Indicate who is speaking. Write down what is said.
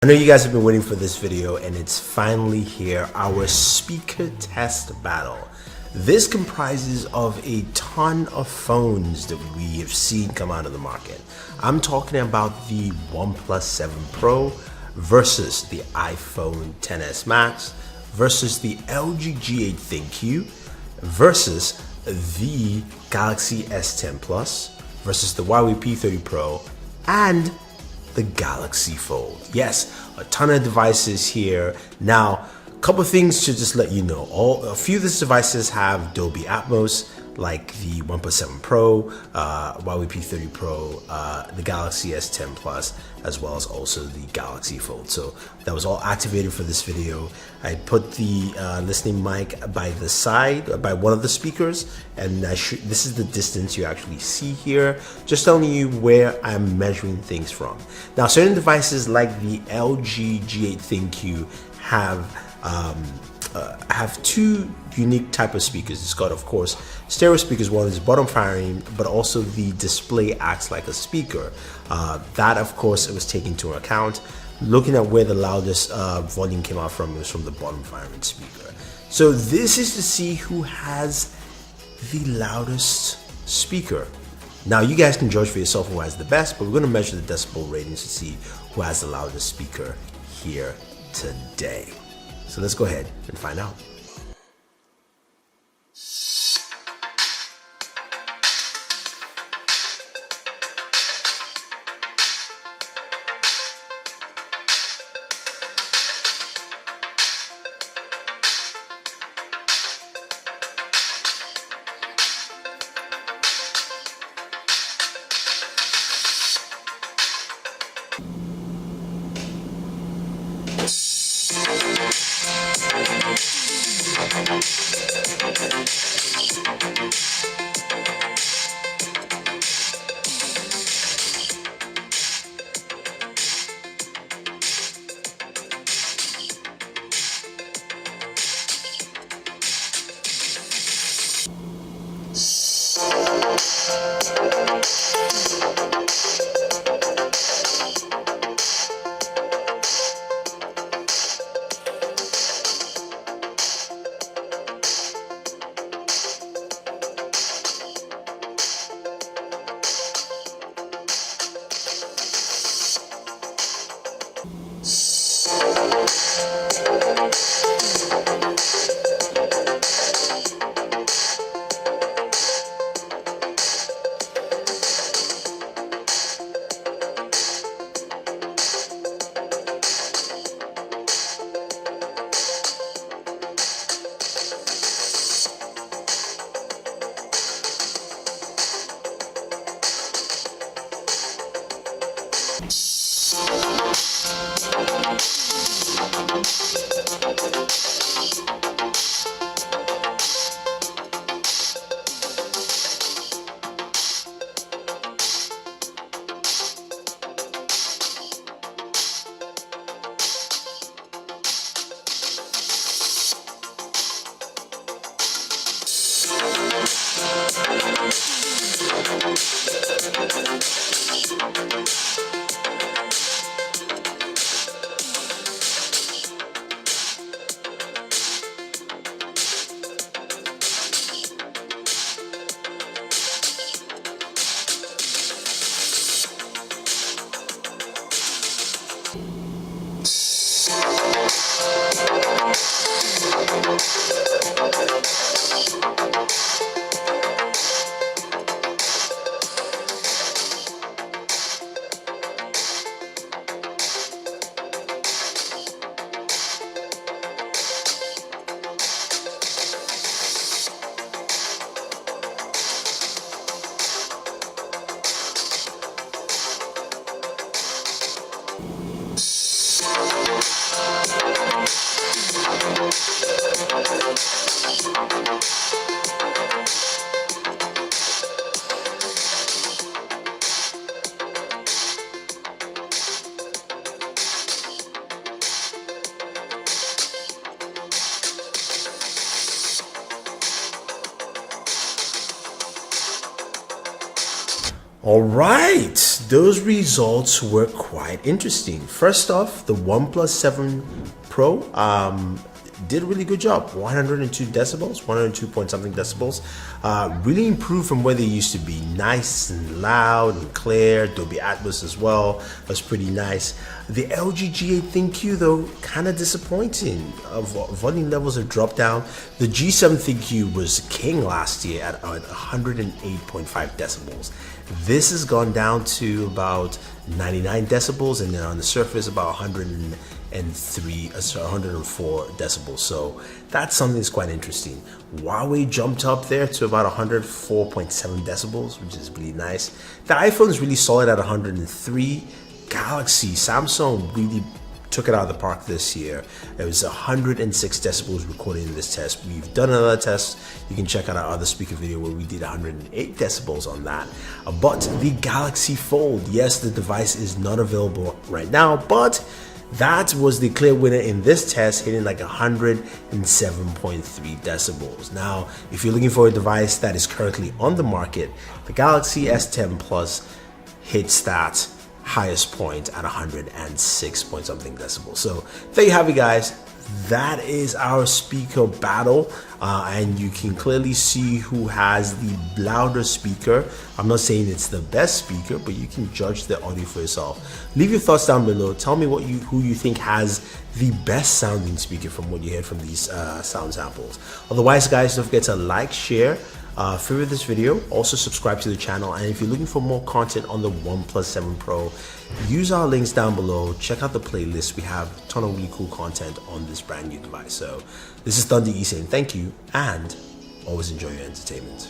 Speaker 1: I know you guys have been waiting for this video and it's finally here, our speaker test battle. This comprises of a ton of phones that we have seen come out of the market. I'm talking about the OnePlus 7 Pro versus the iPhone XS Max versus the LG G8 ThinQ versus the Galaxy S10 Plus versus the Huawei P30 Pro and the Galaxy Fold. Yes, a ton of devices here. Now, a couple of things to just let you know. A few of these devices have Dolby Atmos, like the OnePlus 7 Pro, Huawei P30 Pro, the Galaxy S10 Plus, as well as also the Galaxy Fold. So that was all activated for this video. I put the listening mic by the side, by one of the speakers, and this is the distance you actually see here, just telling you where I'm measuring things from. Now, certain devices like the LG G8 ThinQ have two unique type of speakers. It's got, of course, stereo speakers. One is bottom firing, but also the display acts like a speaker. That, of course, it was taken into account. Looking at where the loudest volume came out from, it was from the bottom firing speaker. So this is to see who has the loudest speaker. Now, you guys can judge for yourself who has the best, but we're going to measure the decibel ratings to see who has the loudest speaker here today. So let's go ahead and find out. All right, those results were quite interesting. First off, the OnePlus 7 Pro did a really good job. 102 decibels, 102 point something decibels. Really improved from where they used to be. Nice and loud and clear. Dolby Atmos as well. That's pretty nice. The LG G8 ThinQ though, kind of disappointing. Volume levels have dropped down. The G7 ThinQ was king last year at 108.5 decibels. This has gone down to about 99 decibels, and then on the Surface about 104 decibels. So that's something that's quite interesting. Huawei jumped up there to about 104.7 decibels, which is really nice. The iPhone is really solid at 103. Galaxy, Samsung really took it out of the park this year. It was 106 decibels recorded in this test. We've done another test. You can check out our other speaker video where we did 108 decibels on that. But the Galaxy Fold, yes, the device is not available right now, but that was the clear winner in this test, hitting like 107.3 decibels. Now, if you're looking for a device that is currently on the market, the Galaxy S10 Plus hits that highest point at 106 point something decibels. So there you have it, guys. That is our speaker battle, and you can clearly see who has the louder speaker. I'm not saying it's the best speaker, but you can judge the audio for yourself. Leave your thoughts down below. Tell me who you think has the best sounding speaker from what you heard from these sound samples. Otherwise, guys, don't forget to like, share, favorite this video, also subscribe to the channel, and if you're looking for more content on the OnePlus 7 Pro, use our links down below. Check out the playlist. We have a ton of really cool content on this brand new device. So this is Thunder E saying thank you, and always enjoy your entertainment.